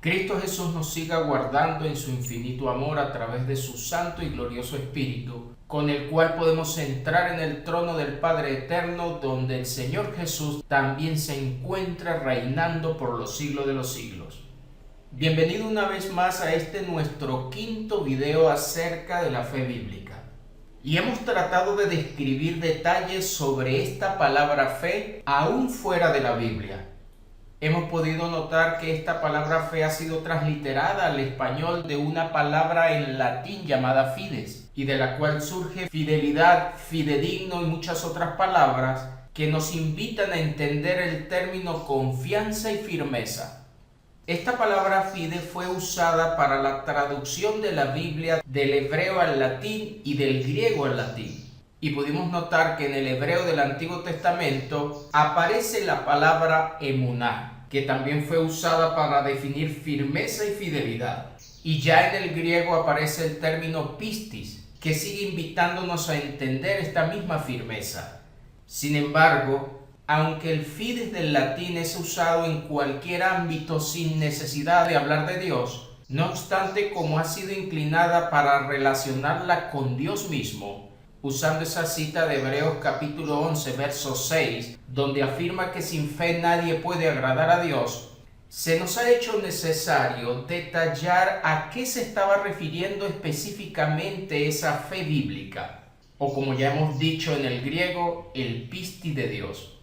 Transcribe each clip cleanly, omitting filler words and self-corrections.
Cristo Jesús nos siga guardando en su infinito amor a través de su santo y glorioso Espíritu, con el cual podemos entrar en el trono del Padre Eterno, donde el Señor Jesús también se encuentra reinando por los siglos de los siglos. Bienvenido una vez más a nuestro quinto video acerca de la fe bíblica. Y hemos tratado de describir detalles sobre esta palabra fe aún fuera de la Biblia. Hemos podido notar que esta palabra fe ha sido transliterada al español de una palabra en latín llamada fides, y de la cual surge fidelidad, fidedigno y muchas otras palabras que nos invitan a entender el término confianza y firmeza. Esta palabra fide fue usada para la traducción de la Biblia del hebreo al latín y del griego al latín. Y pudimos notar que en el hebreo del Antiguo Testamento aparece la palabra emuná, que también fue usada para definir firmeza y fidelidad. Y ya en el griego aparece el término pistis, que sigue invitándonos a entender esta misma firmeza. Sin embargo, aunque el fides del latín es usado en cualquier ámbito sin necesidad de hablar de Dios, no obstante, como ha sido inclinada para relacionarla con Dios mismo, usando esa cita de Hebreos capítulo 11, verso 6, donde afirma que sin fe nadie puede agradar a Dios, se nos ha hecho necesario detallar a qué se estaba refiriendo específicamente esa fe bíblica, o como ya hemos dicho en el griego, el pisti de Dios.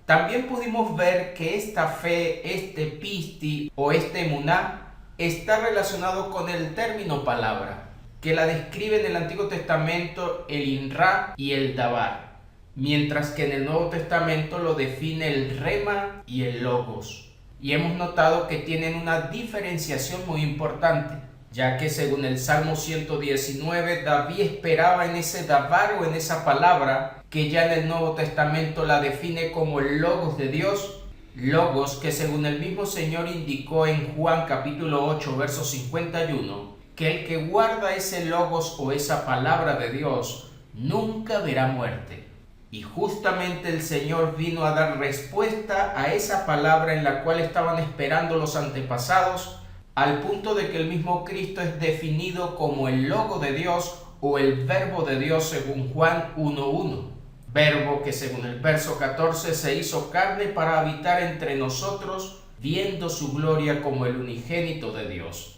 También pudimos ver que esta fe, este pisti o este emuná, está relacionado con el término palabra, que la describe en el Antiguo Testamento el inra y el dabar, mientras que en el Nuevo Testamento lo define el rema y el logos. Y hemos notado que tienen una diferenciación muy importante, ya que según el Salmo 119, David esperaba en ese dabar o en esa palabra, que ya en el Nuevo Testamento la define como el logos de Dios, logos que según el mismo Señor indicó en Juan capítulo 8, verso 51, que el que guarda ese logos o esa palabra de Dios nunca verá muerte. Y justamente el Señor vino a dar respuesta a esa palabra en la cual estaban esperando los antepasados, al punto de que el mismo Cristo es definido como el logo de Dios o el verbo de Dios según Juan 1:1. Verbo que según el verso 14 se hizo carne para habitar entre nosotros, viendo su gloria como el unigénito de Dios.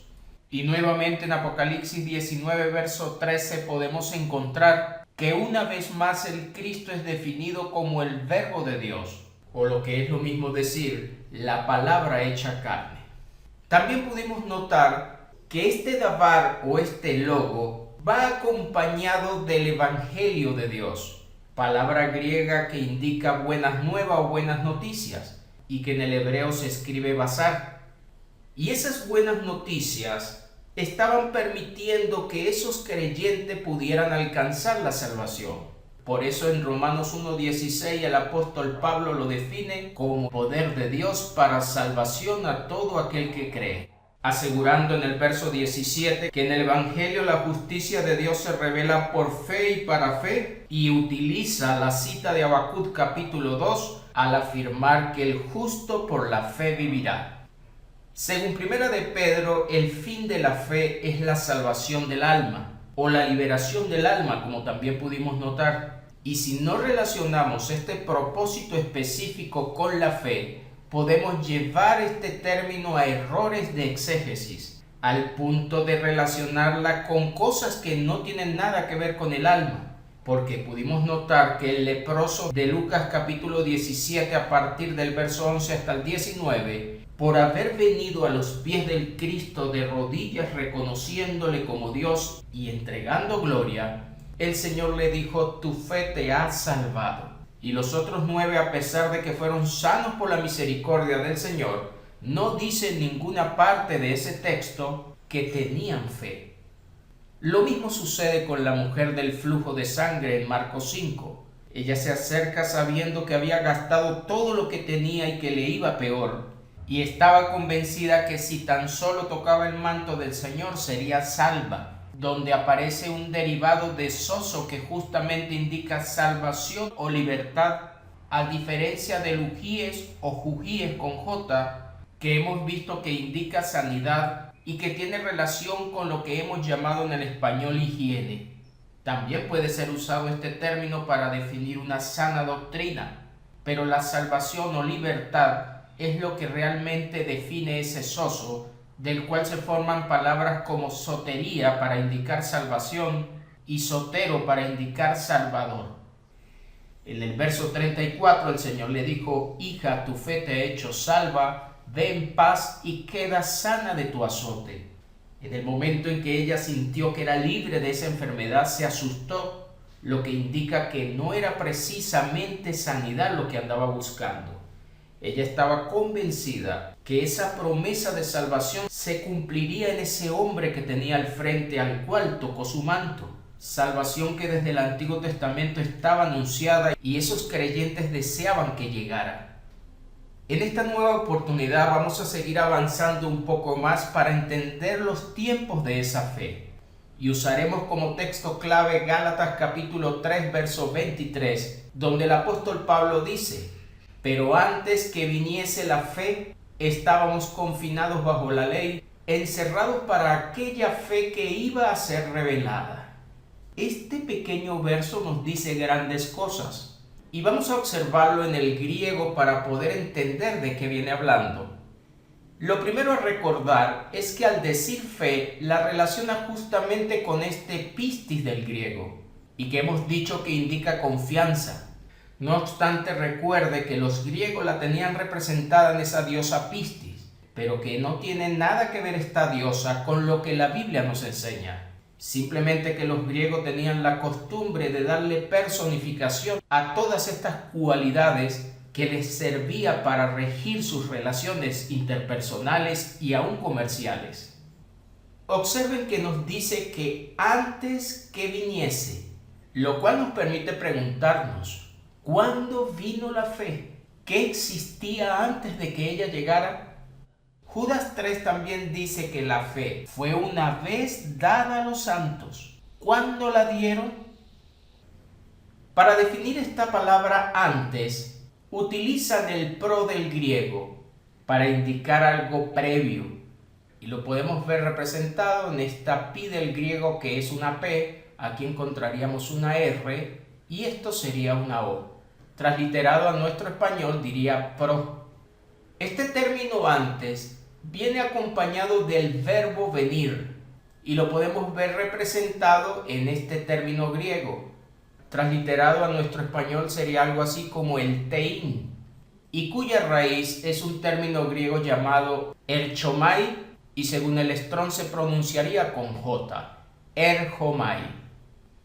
Y nuevamente en Apocalipsis 19, verso 13 podemos encontrar que una vez más el Cristo es definido como el verbo de Dios, o lo que es lo mismo decir, la palabra hecha carne. También pudimos notar que este dabar o este logo va acompañado del Evangelio de Dios, palabra griega que indica buenas nuevas o buenas noticias, y que en el hebreo se escribe basar. Y esas buenas noticias estaban permitiendo que esos creyentes pudieran alcanzar la salvación. Por eso en Romanos 1:16 el apóstol Pablo lo define como poder de Dios para salvación a todo aquel que cree, asegurando en el verso 17 que en el Evangelio la justicia de Dios se revela por fe y para fe, y utiliza la cita de Habacuc capítulo 2 al afirmar que el justo por la fe vivirá. Según Primera de Pedro, el fin de la fe es la salvación del alma, o la liberación del alma, como también pudimos notar. Y si no relacionamos este propósito específico con la fe, podemos llevar este término a errores de exégesis, al punto de relacionarla con cosas que no tienen nada que ver con el alma. Porque pudimos notar que el leproso de Lucas capítulo 17 a partir del verso 11 hasta el 19, por haber venido a los pies del Cristo de rodillas reconociéndole como Dios y entregando gloria, el Señor le dijo: tu fe te ha salvado. Y los otros 9, a pesar de que fueron sanos por la misericordia del Señor, no dice en ninguna parte de ese texto que tenían fe. Lo mismo sucede con la mujer del flujo de sangre en Marcos 5. Ella se acerca sabiendo que había gastado todo lo que tenía y que le iba peor, y estaba convencida que si tan solo tocaba el manto del Señor sería salva, donde aparece un derivado de soso que justamente indica salvación o libertad, a diferencia del ujíes o jujíes con J, que hemos visto que indica sanidad y que tiene relación con lo que hemos llamado en el español higiene. También puede ser usado este término para definir una sana doctrina, pero la salvación o libertad es lo que realmente define ese soso, del cual se forman palabras como sotería para indicar salvación y sotero para indicar salvador. En el verso 34 el Señor le dijo: hija, tu fe te ha hecho salva, ve en paz y queda sana de tu azote. En el momento en que ella sintió que era libre de esa enfermedad, se asustó, lo que indica que no era precisamente sanidad lo que andaba buscando. Ella estaba convencida que esa promesa de salvación se cumpliría en ese hombre que tenía al frente, al cual tocó su manto. Salvación que desde el Antiguo Testamento estaba anunciada y esos creyentes deseaban que llegara. En esta nueva oportunidad vamos a seguir avanzando un poco más para entender los tiempos de esa fe. Y usaremos como texto clave Gálatas capítulo 3, verso 23, donde el apóstol Pablo dice: pero antes que viniese la fe, estábamos confinados bajo la ley, encerrados para aquella fe que iba a ser revelada. Este pequeño verso nos dice grandes cosas, y vamos a observarlo en el griego para poder entender de qué viene hablando. Lo primero a recordar es que al decir fe la relaciona justamente con este pistis del griego, y que hemos dicho que indica confianza. No obstante, recuerde que los griegos la tenían representada en esa diosa Pistis, pero que no tiene nada que ver esta diosa con lo que la Biblia nos enseña. Simplemente que los griegos tenían la costumbre de darle personificación a todas estas cualidades que les servía para regir sus relaciones interpersonales y aún comerciales. Observen que nos dice que antes que viniese, lo cual nos permite preguntarnos: ¿cuándo vino la fe? ¿Qué existía antes de que ella llegara? Judas 3 también dice que la fe fue una vez dada a los santos. ¿Cuándo la dieron? Para definir esta palabra antes, utilizan el pro del griego para indicar algo previo. Y lo podemos ver representado en esta pi del griego, que es una P. Aquí encontraríamos una R y esto sería una O. Transliterado a nuestro español diría pro. Este término antes viene acompañado del verbo venir y lo podemos ver representado en este término griego. Transliterado a nuestro español sería algo así como el tein, y cuya raíz es un término griego llamado erchomai, y según el Strong se pronunciaría con J, erchomai.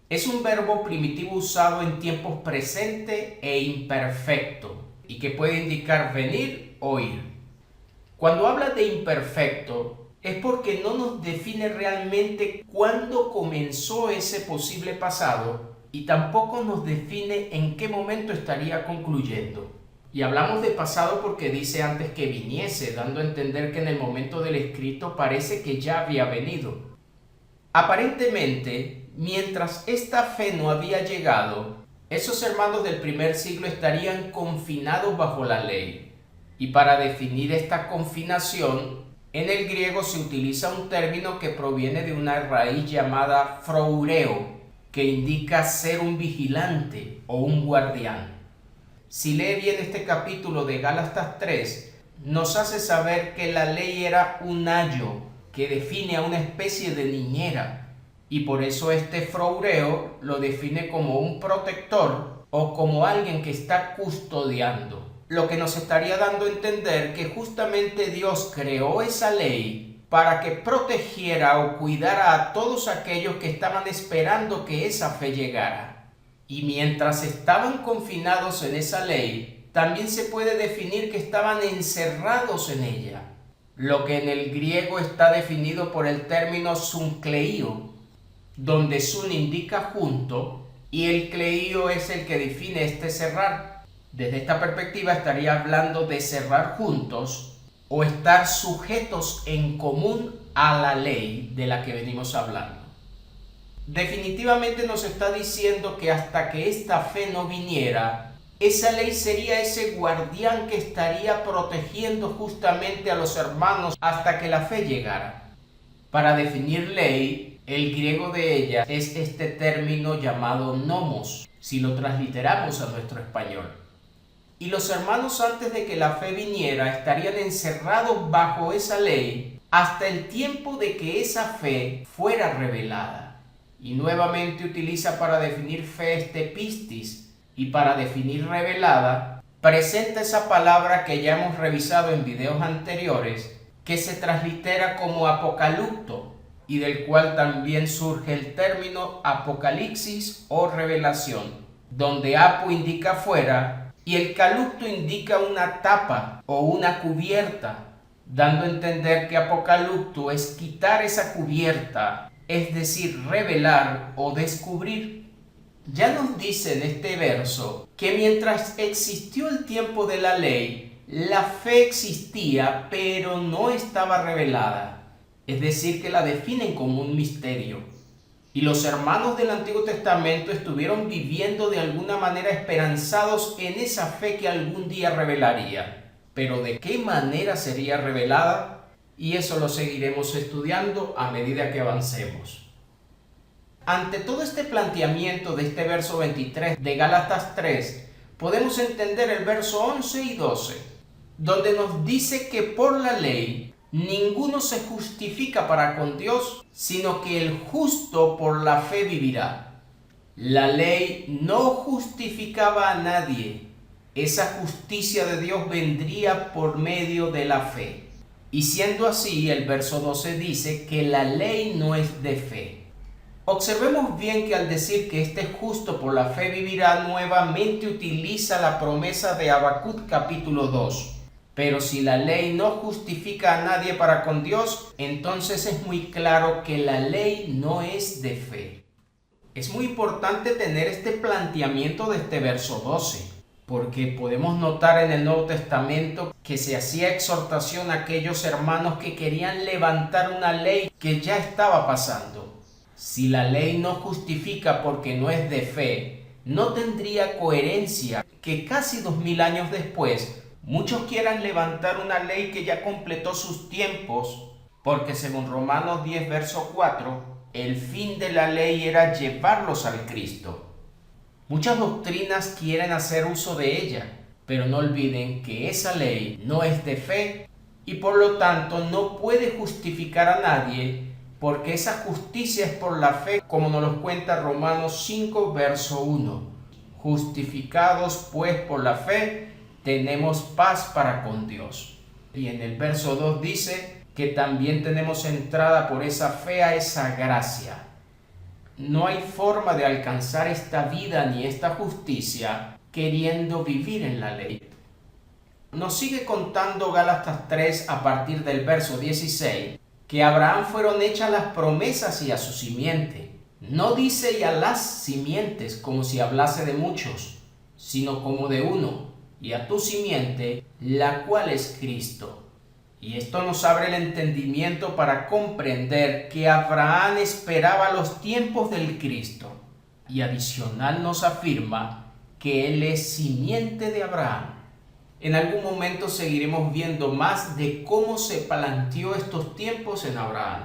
Es un verbo primitivo usado en tiempos presente e imperfecto y que puede indicar venir o ir. Cuando habla de imperfecto es porque no nos define realmente cuándo comenzó ese posible pasado y tampoco nos define en qué momento estaría concluyendo. Y hablamos de pasado porque dice antes que viniese, dando a entender que en el momento del escrito parece que ya había venido. Aparentemente, mientras esta fe no había llegado, esos hermanos del primer siglo estarían confinados bajo la ley. Y para definir esta confinación, en el griego se utiliza un término que proviene de una raíz llamada phroureo, que indica ser un vigilante o un guardián. Si lee bien este capítulo de Gálatas 3, nos hace saber que la ley era un ayo que define a una especie de niñera, y por eso este phroureo lo define como un protector o como alguien que está custodiando. Lo que nos estaría dando a entender que justamente Dios creó esa ley para que protegiera o cuidara a todos aquellos que estaban esperando que esa fe llegara. Y mientras estaban confinados en esa ley, también se puede definir que estaban encerrados en ella, lo que en el griego está definido por el término sunkleio, donde sun indica junto y el kleio es el que define este cerrar. Desde esta perspectiva estaría hablando de cerrar juntos o estar sujetos en común a la ley de la que venimos hablando. Definitivamente nos está diciendo que hasta que esta fe no viniera, esa ley sería ese guardián que estaría protegiendo justamente a los hermanos hasta que la fe llegara. Para definir ley, el griego de ella es este término llamado nomos, si lo transliteramos a nuestro español. Y los hermanos, antes de que la fe viniera, estarían encerrados bajo esa ley hasta el tiempo de que esa fe fuera revelada. Y nuevamente utiliza para definir fe este pistis, y para definir revelada, presenta esa palabra que ya hemos revisado en videos anteriores, que se translitera como apocalupto, y del cual también surge el término apocalipsis o revelación, donde apo indica fuera y el calupto indica una tapa o una cubierta, dando a entender que apocalupto es quitar esa cubierta, es decir, revelar o descubrir. Ya nos dice en este verso que mientras existió el tiempo de la ley, la fe existía, pero no estaba revelada. Es decir, que la definen como un misterio. Y los hermanos del Antiguo Testamento estuvieron viviendo de alguna manera esperanzados en esa fe que algún día revelaría. Pero ¿de qué manera sería revelada? Y eso lo seguiremos estudiando a medida que avancemos. Ante todo este planteamiento de este verso 23 de Gálatas 3, podemos entender el verso 11 y 12, donde nos dice que por la ley ninguno se justifica para con Dios, sino que el justo por la fe vivirá. La ley no justificaba a nadie. Esa justicia de Dios vendría por medio de la fe. Y siendo así, el verso 12 dice que la ley no es de fe. Observemos bien que al decir que este justo por la fe vivirá, nuevamente utiliza la promesa de Habacuc capítulo 2. Pero si la ley no justifica a nadie para con Dios, entonces es muy claro que la ley no es de fe. Es muy importante tener este planteamiento de este verso 12, porque podemos notar en el Nuevo Testamento que se hacía exhortación a aquellos hermanos que querían levantar una ley que ya estaba pasando. Si la ley no justifica porque no es de fe, no tendría coherencia que casi 2000 años después muchos quieran levantar una ley que ya completó sus tiempos, porque según Romanos 10, verso 4, el fin de la ley era llevarlos al Cristo. Muchas doctrinas quieren hacer uso de ella, pero no olviden que esa ley no es de fe y por lo tanto no puede justificar a nadie, porque esa justicia es por la fe, como nos lo cuenta Romanos 5, verso 1. Justificados pues por la fe, tenemos paz para con Dios. Y en el verso 2 dice que también tenemos entrada por esa fe a esa gracia. No hay forma de alcanzar esta vida ni esta justicia queriendo vivir en la ley. Nos sigue contando Gálatas 3 a partir del verso 16, que a Abraham fueron hechas las promesas y a su simiente. No dice y a las simientes como si hablase de muchos, sino como de uno, y a tu simiente, la cual es Cristo. Y esto nos abre el entendimiento para comprender que Abraham esperaba los tiempos del Cristo. Y adicional nos afirma que él es simiente de Abraham. En algún momento seguiremos viendo más de cómo se planteó estos tiempos en Abraham.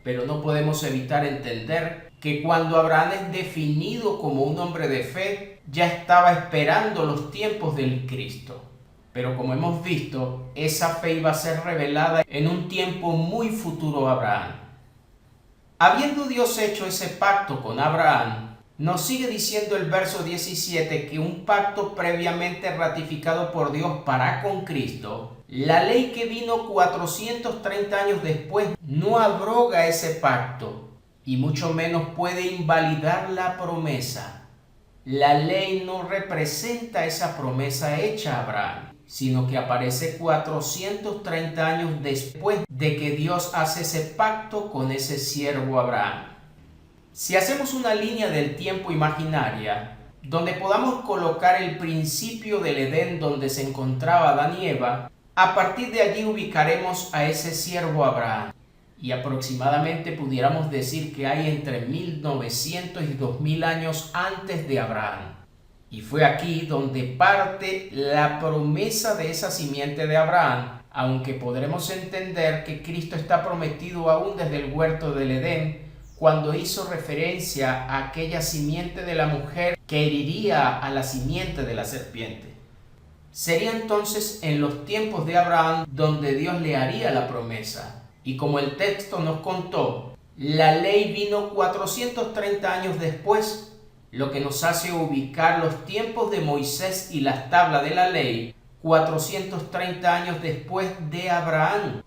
Pero no podemos evitar entender que cuando Abraham es definido como un hombre de fe, ya estaba esperando los tiempos del Cristo. Pero como hemos visto, esa fe iba a ser revelada en un tiempo muy futuro a Abraham. Habiendo Dios hecho ese pacto con Abraham, nos sigue diciendo el verso 17 que un pacto previamente ratificado por Dios para con Cristo, la ley que vino 430 años después no abroga ese pacto y mucho menos puede invalidar la promesa. La ley no representa esa promesa hecha a Abraham, sino que aparece 430 años después de que Dios hace ese pacto con ese siervo Abraham. Si hacemos una línea del tiempo imaginaria, donde podamos colocar el principio del Edén donde se encontraba Adán y Eva, a partir de allí ubicaremos a ese siervo Abraham. Y aproximadamente pudiéramos decir que hay entre 1900 y 2000 años antes de Abraham. Y fue aquí donde parte la promesa de esa simiente de Abraham, aunque podremos entender que Cristo está prometido aún desde el huerto del Edén, cuando hizo referencia a aquella simiente de la mujer que heriría a la simiente de la serpiente. Sería entonces en los tiempos de Abraham donde Dios le haría la promesa. Y como el texto nos contó, la ley vino 430 años después, lo que nos hace ubicar los tiempos de Moisés y las tablas de la ley 430 años después de Abraham.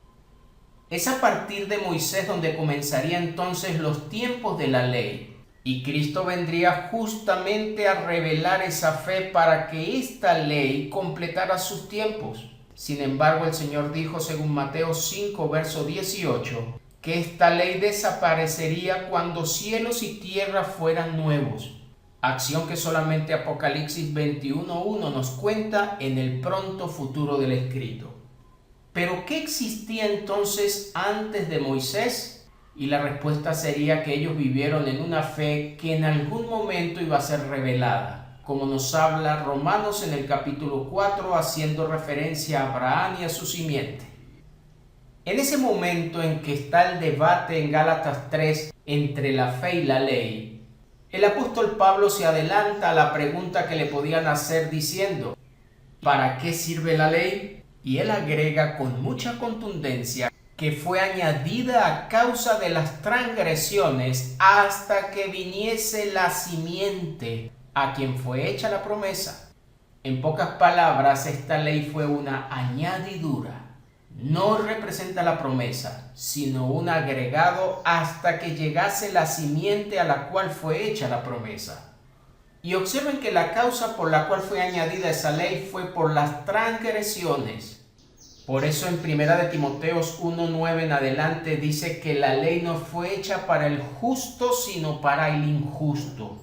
Es a partir de Moisés donde comenzarían entonces los tiempos de la ley, y Cristo vendría justamente a revelar esa fe para que esta ley completara sus tiempos. Sin embargo, el Señor dijo, según Mateo 5, verso 18, que esta ley desaparecería cuando cielos y tierra fueran nuevos. Acción que solamente Apocalipsis 21:1 nos cuenta en el pronto futuro del escrito. ¿Pero qué existía entonces antes de Moisés? Y la respuesta sería que ellos vivieron en una fe que en algún momento iba a ser revelada, como nos habla Romanos en el capítulo 4, haciendo referencia a Abraham y a su simiente. En ese momento en que está el debate en Gálatas 3 entre la fe y la ley, el apóstol Pablo se adelanta a la pregunta que le podían hacer diciendo, ¿para qué sirve la ley? Y él agrega con mucha contundencia que fue añadida a causa de las transgresiones hasta que viniese la simiente a quien fue hecha la promesa. En pocas palabras, esta ley fue una añadidura. No representa la promesa, sino un agregado hasta que llegase la simiente a la cual fue hecha la promesa. Y observen que la causa por la cual fue añadida esa ley fue por las transgresiones. Por eso en 1 Timoteo 1:9 en adelante dice que la ley no fue hecha para el justo, sino para el injusto.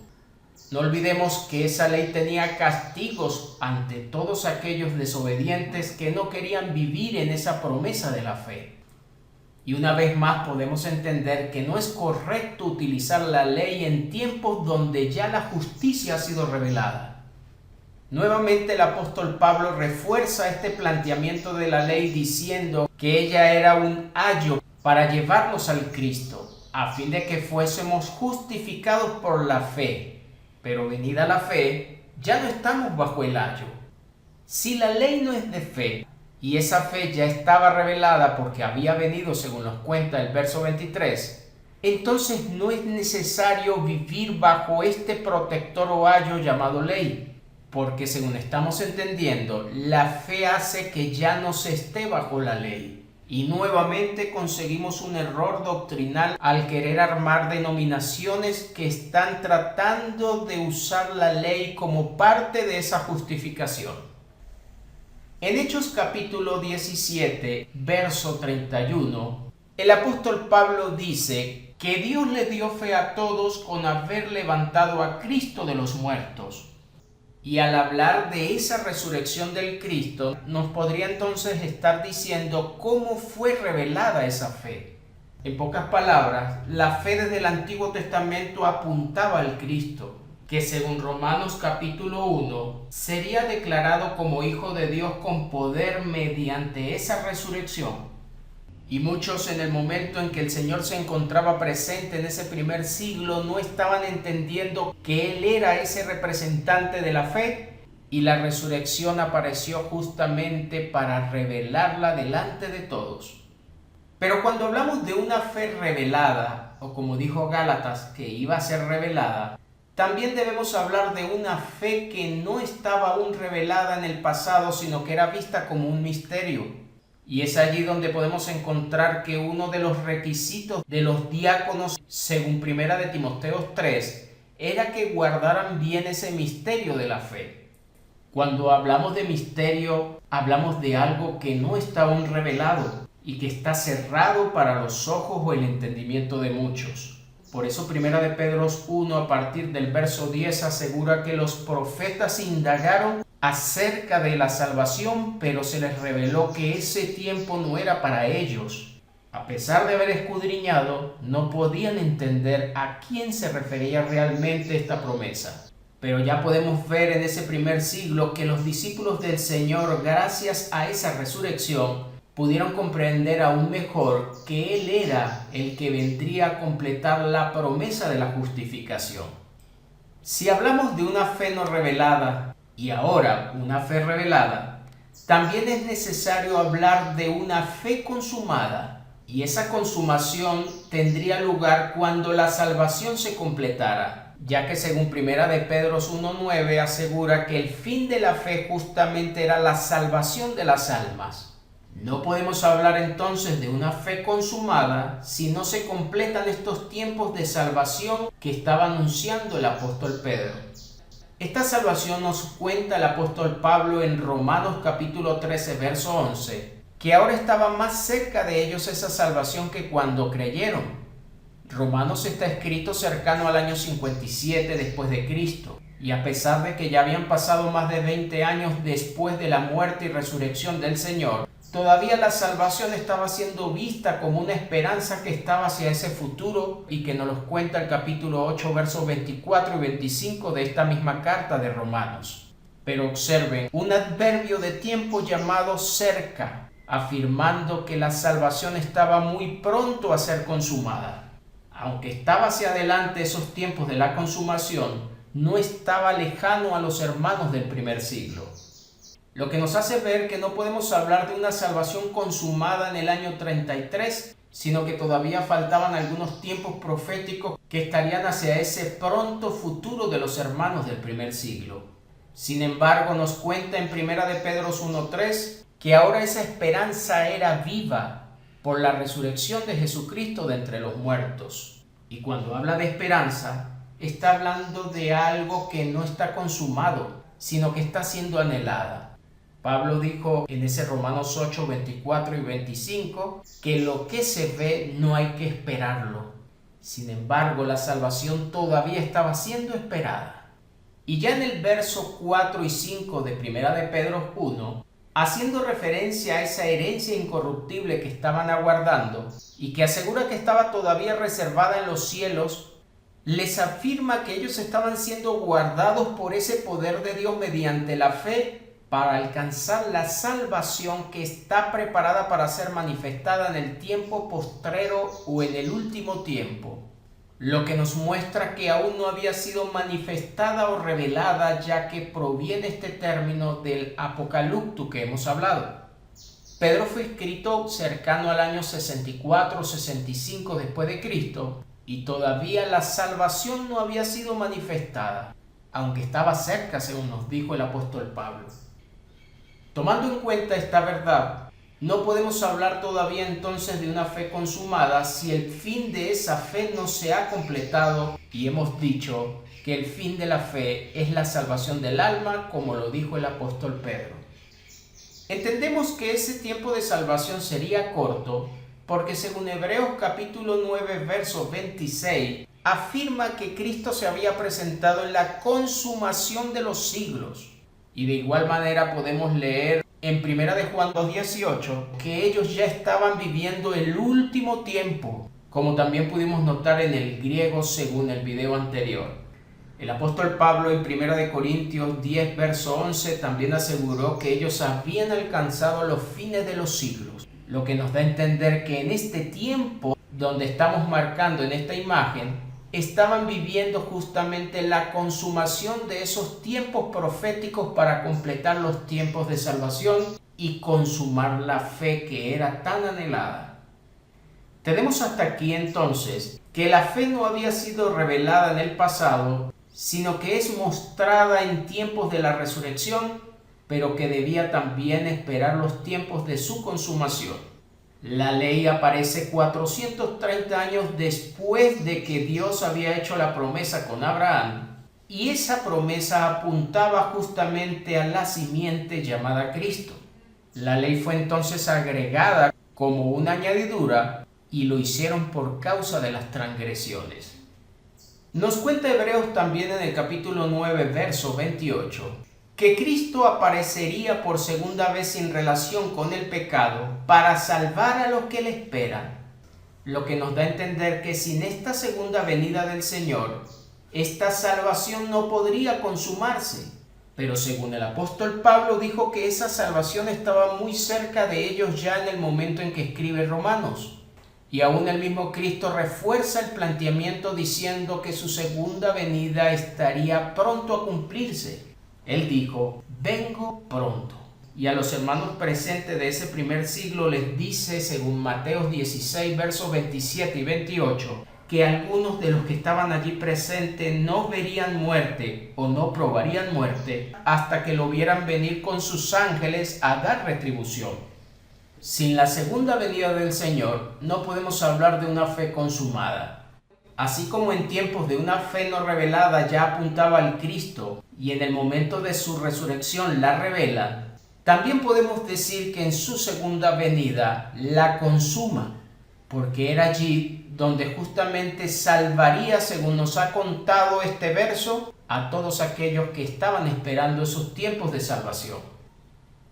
No olvidemos que esa ley tenía castigos ante todos aquellos desobedientes que no querían vivir en esa promesa de la fe. Y una vez más podemos entender que no es correcto utilizar la ley en tiempos donde ya la justicia ha sido revelada. Nuevamente el apóstol Pablo refuerza este planteamiento de la ley diciendo que ella era un ayo para llevarnos al Cristo, a fin de que fuésemos justificados por la fe. Pero venida la fe, ya no estamos bajo el ayo. Si la ley no es de fe, y esa fe ya estaba revelada porque había venido, según nos cuenta el verso 23, entonces no es necesario vivir bajo este protector o ayo llamado ley, porque según estamos entendiendo, la fe hace que ya no se esté bajo la ley. Y nuevamente conseguimos un error doctrinal al querer armar denominaciones que están tratando de usar la ley como parte de esa justificación. En Hechos capítulo 17, verso 31, el apóstol Pablo dice que Dios le dio fe a todos con haber levantado a Cristo de los muertos. Y al hablar de esa resurrección del Cristo, nos podría entonces estar diciendo cómo fue revelada esa fe. En pocas palabras, la fe desde el Antiguo Testamento apuntaba al Cristo, que según Romanos capítulo 1, sería declarado como Hijo de Dios con poder mediante esa resurrección. Y muchos en el momento en que el Señor se encontraba presente en ese primer siglo no estaban entendiendo que Él era ese representante de la fe, y la resurrección apareció justamente para revelarla delante de todos. Pero cuando hablamos de una fe revelada, o como dijo Gálatas, que iba a ser revelada, también debemos hablar de una fe que no estaba aún revelada en el pasado, sino que era vista como un misterio. Y es allí donde podemos encontrar que uno de los requisitos de los diáconos, según 1 Timoteo 3, era que guardaran bien ese misterio de la fe. Cuando hablamos de misterio, hablamos de algo que no está aún revelado y que está cerrado para los ojos o el entendimiento de muchos. Por eso 1 Pedro 1, a partir del verso 10, asegura que los profetas indagaron acerca de la salvación, pero se les reveló que ese tiempo no era para ellos. A pesar de haber escudriñado, no podían entender a quién se refería realmente esta promesa. Pero ya podemos ver en ese primer siglo que los discípulos del Señor, gracias a esa resurrección, pudieron comprender aún mejor que Él era el que vendría a completar la promesa de la justificación. Si hablamos de una fe no revelada y ahora una fe revelada, también es necesario hablar de una fe consumada, y esa consumación tendría lugar cuando la salvación se completara, ya que según 1 de Pedro 1:9 asegura que el fin de la fe justamente era la salvación de las almas. No podemos hablar entonces de una fe consumada si no se completan estos tiempos de salvación que estaba anunciando el apóstol Pedro. Esta salvación nos cuenta el apóstol Pablo en Romanos capítulo 13, verso 11, que ahora estaba más cerca de ellos esa salvación que cuando creyeron. Romanos está escrito cercano al año 57 después de Cristo, y a pesar de que ya habían pasado más de 20 años después de la muerte y resurrección del Señor, todavía la salvación estaba siendo vista como una esperanza que estaba hacia ese futuro y que nos lo cuenta el capítulo 8, versos 24 y 25 de esta misma carta de Romanos. Pero observen un adverbio de tiempo llamado cerca, afirmando que la salvación estaba muy pronto a ser consumada. Aunque estaba hacia adelante esos tiempos de la consumación, no estaba lejano a los hermanos del primer siglo. Lo que nos hace ver que no podemos hablar de una salvación consumada en el año 33, sino que todavía faltaban algunos tiempos proféticos que estarían hacia ese pronto futuro de los hermanos del primer siglo. Sin embargo, nos cuenta en 1 de Pedro 1:3 que ahora esa esperanza era viva por la resurrección de Jesucristo de entre los muertos. Y cuando habla de esperanza, está hablando de algo que no está consumado, sino que está siendo anhelada. Pablo dijo en ese Romanos 8, 24 y 25 que lo que se ve no hay que esperarlo. Sin embargo, la salvación todavía estaba siendo esperada. Y ya en el verso 4 y 5 de 1 de Pedro 1, haciendo referencia a esa herencia incorruptible que estaban aguardando y que asegura que estaba todavía reservada en los cielos, les afirma que ellos estaban siendo guardados por ese poder de Dios mediante la fe para alcanzar la salvación que está preparada para ser manifestada en el tiempo postrero o en el último tiempo. Lo que nos muestra que aún no había sido manifestada o revelada, ya que proviene este término del apocalipto que hemos hablado. Pedro fue escrito cercano al año 64 o 65 después de Cristo, y todavía la salvación no había sido manifestada, aunque estaba cerca, según nos dijo el apóstol Pablo. Tomando en cuenta esta verdad, no podemos hablar todavía entonces de una fe consumada si el fin de esa fe no se ha completado, y hemos dicho que el fin de la fe es la salvación del alma, como lo dijo el apóstol Pedro. Entendemos que ese tiempo de salvación sería corto porque según Hebreos capítulo 9 verso 26 afirma que Cristo se había presentado en la consumación de los siglos. Y de igual manera podemos leer en 1 de Juan 2:18 que ellos ya estaban viviendo el último tiempo, como también pudimos notar en el griego según el video anterior. El apóstol Pablo en 1 de Corintios 10 verso 11 también aseguró que ellos habían alcanzado los fines de los siglos, lo que nos da a entender que en este tiempo donde estamos marcando en esta imagen, estaban viviendo justamente la consumación de esos tiempos proféticos para completar los tiempos de salvación y consumar la fe que era tan anhelada. Tenemos hasta aquí entonces que la fe no había sido revelada en el pasado, sino que es mostrada en tiempos de la resurrección, pero que debía también esperar los tiempos de su consumación. La ley aparece 430 años después de que Dios había hecho la promesa con Abraham, y esa promesa apuntaba justamente a la simiente llamada Cristo. La ley fue entonces agregada como una añadidura y lo hicieron por causa de las transgresiones. Nos cuenta Hebreos también en el capítulo 9, verso 28, que Cristo aparecería por segunda vez sin relación con el pecado para salvar a los que le esperan, lo que nos da a entender que sin esta segunda venida del Señor, esta salvación no podría consumarse. Pero según el apóstol Pablo dijo que esa salvación estaba muy cerca de ellos ya en el momento en que escribe Romanos. Y aún el mismo Cristo refuerza el planteamiento diciendo que su segunda venida estaría pronto a cumplirse. Él dijo, vengo pronto. Y a los hermanos presentes de ese primer siglo les dice, según Mateo 16, versos 27 y 28, que algunos de los que estaban allí presentes no verían muerte o no probarían muerte hasta que lo vieran venir con sus ángeles a dar retribución. Sin la segunda venida del Señor no podemos hablar de una fe consumada. Así como en tiempos de una fe no revelada ya apuntaba al Cristo y en el momento de su resurrección la revela, también podemos decir que en su segunda venida la consuma, porque era allí donde justamente salvaría, según nos ha contado este verso, a todos aquellos que estaban esperando esos tiempos de salvación.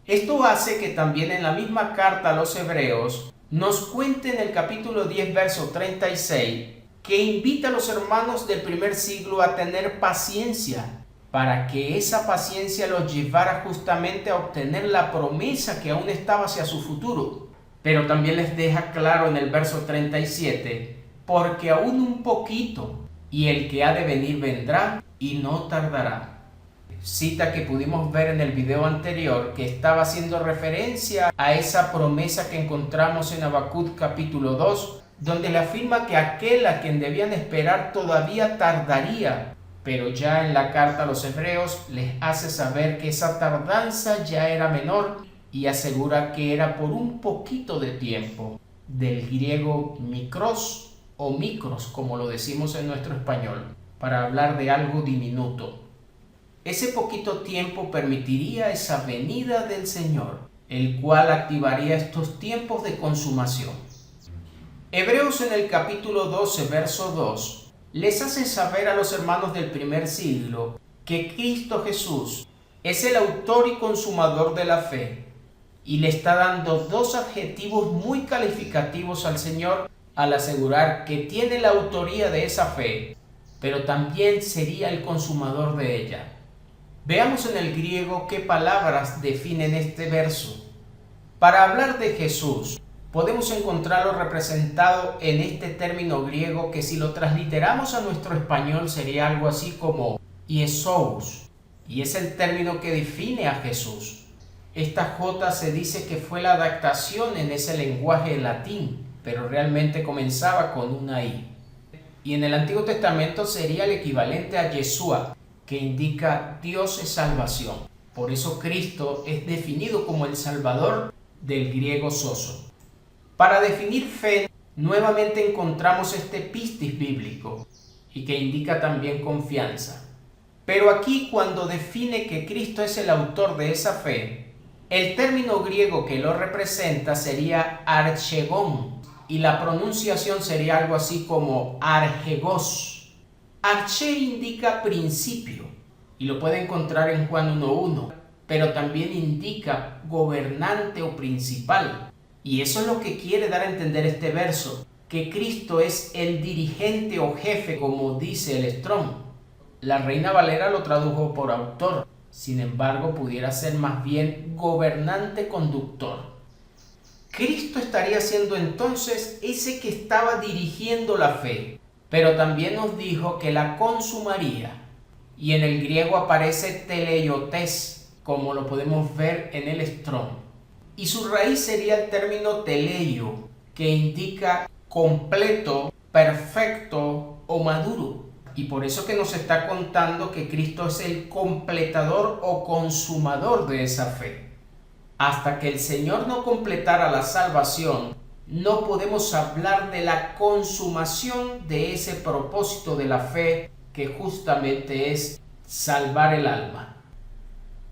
Esto hace que también en la misma carta a los Hebreos nos cuente en el capítulo 10, verso 36, que invita a los hermanos del primer siglo a tener paciencia, para que esa paciencia los llevara justamente a obtener la promesa que aún estaba hacia su futuro. Pero también les deja claro en el verso 37, porque aún un poquito, y el que ha de venir vendrá y no tardará. Cita que pudimos ver en el video anterior que estaba haciendo referencia a esa promesa que encontramos en Habacuc capítulo 2, donde le afirma que aquel a quien debían esperar todavía tardaría, pero ya en la carta a los Hebreos les hace saber que esa tardanza ya era menor y asegura que era por un poquito de tiempo, del griego mikros o micros, como lo decimos en nuestro español, para hablar de algo diminuto. Ese poquito tiempo permitiría esa venida del Señor, el cual activaría estos tiempos de consumación. Hebreos en el capítulo 12, verso 2, les hace saber a los hermanos del primer siglo que Cristo Jesús es el autor y consumador de la fe, y le está dando dos adjetivos muy calificativos al Señor al asegurar que tiene la autoría de esa fe, pero también sería el consumador de ella. Veamos en el griego qué palabras definen este verso. Para hablar de Jesús, podemos encontrarlo representado en este término griego que si lo transliteramos a nuestro español sería algo así como Iesous, y es el término que define a Jesús. Esta J se dice que fue la adaptación en ese lenguaje latín, pero realmente comenzaba con una I. Y en el Antiguo Testamento sería el equivalente a Yeshua, que indica Dios es salvación. Por eso Cristo es definido como el Salvador del griego soso. Para definir fe, nuevamente encontramos este pistis bíblico, y que indica también confianza. Pero aquí cuando define que Cristo es el autor de esa fe, el término griego que lo representa sería archegón, y la pronunciación sería algo así como archegos. Arche indica principio, y lo puede encontrar en Juan 1:1, pero también indica gobernante o principal. Y eso es lo que quiere dar a entender este verso, que Cristo es el dirigente o jefe, como dice el Strong. La Reina Valera lo tradujo por autor, sin embargo pudiera ser más bien gobernante conductor. Cristo estaría siendo entonces ese que estaba dirigiendo la fe, pero también nos dijo que la consumaría. Y en el griego aparece teleiotes, como lo podemos ver en el Strong. Y su raíz sería el término teleio, que indica completo, perfecto o maduro. Y por eso que nos está contando que Cristo es el completador o consumador de esa fe. Hasta que el Señor no completara la salvación, no podemos hablar de la consumación de ese propósito de la fe que justamente es salvar el alma.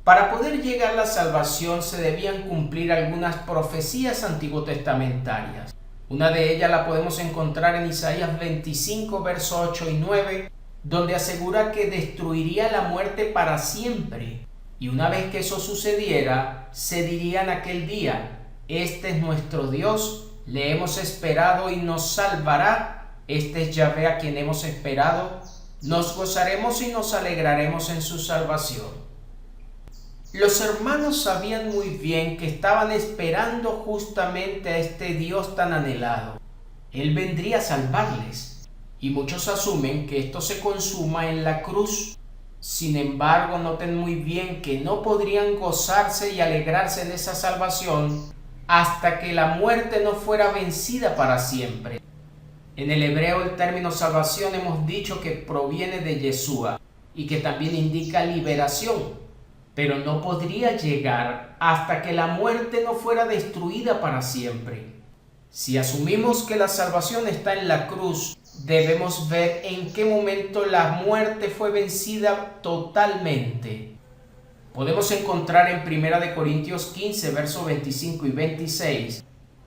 Para poder llegar a la salvación se debían cumplir algunas profecías antiguotestamentarias. Una de ellas la podemos encontrar en Isaías 25, versos 8 y 9, donde asegura que destruiría la muerte para siempre. Y una vez que eso sucediera, se diría en aquel día: este es nuestro Dios, le hemos esperado y nos salvará. Este es Yahvé a quien hemos esperado, nos gozaremos y nos alegraremos en su salvación. Los hermanos sabían muy bien que estaban esperando justamente a este Dios tan anhelado. Él vendría a salvarles, y muchos asumen que esto se consuma en la cruz. Sin embargo, noten muy bien que no podrían gozarse y alegrarse en esa salvación hasta que la muerte no fuera vencida para siempre. En el hebreo el término salvación hemos dicho que proviene de Yeshua y que también indica liberación, pero no podría llegar hasta que la muerte no fuera destruida para siempre. Si asumimos que la salvación está en la cruz, debemos ver en qué momento la muerte fue vencida totalmente. Podemos encontrar en 1 Corintios 15, versos 25 y 26,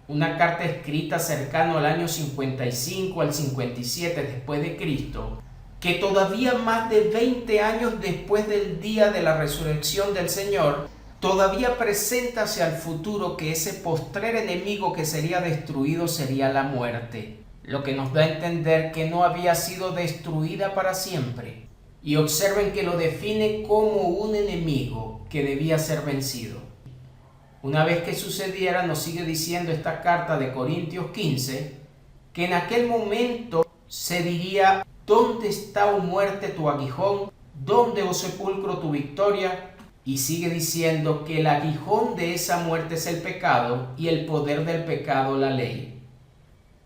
una carta escrita cercano al año 55 al 57 después de Cristo, que todavía más de 20 años después del día de la resurrección del Señor, todavía presenta hacia el futuro que ese postrer enemigo que sería destruido sería la muerte, lo que nos da a entender que no había sido destruida para siempre. Y observen que lo define como un enemigo que debía ser vencido. Una vez que sucediera, nos sigue diciendo esta carta de Corintios 15, que en aquel momento se diría: ¿dónde está, oh muerte, tu aguijón? ¿Dónde, oh sepulcro, tu victoria? Y sigue diciendo que el aguijón de esa muerte es el pecado y el poder del pecado la ley.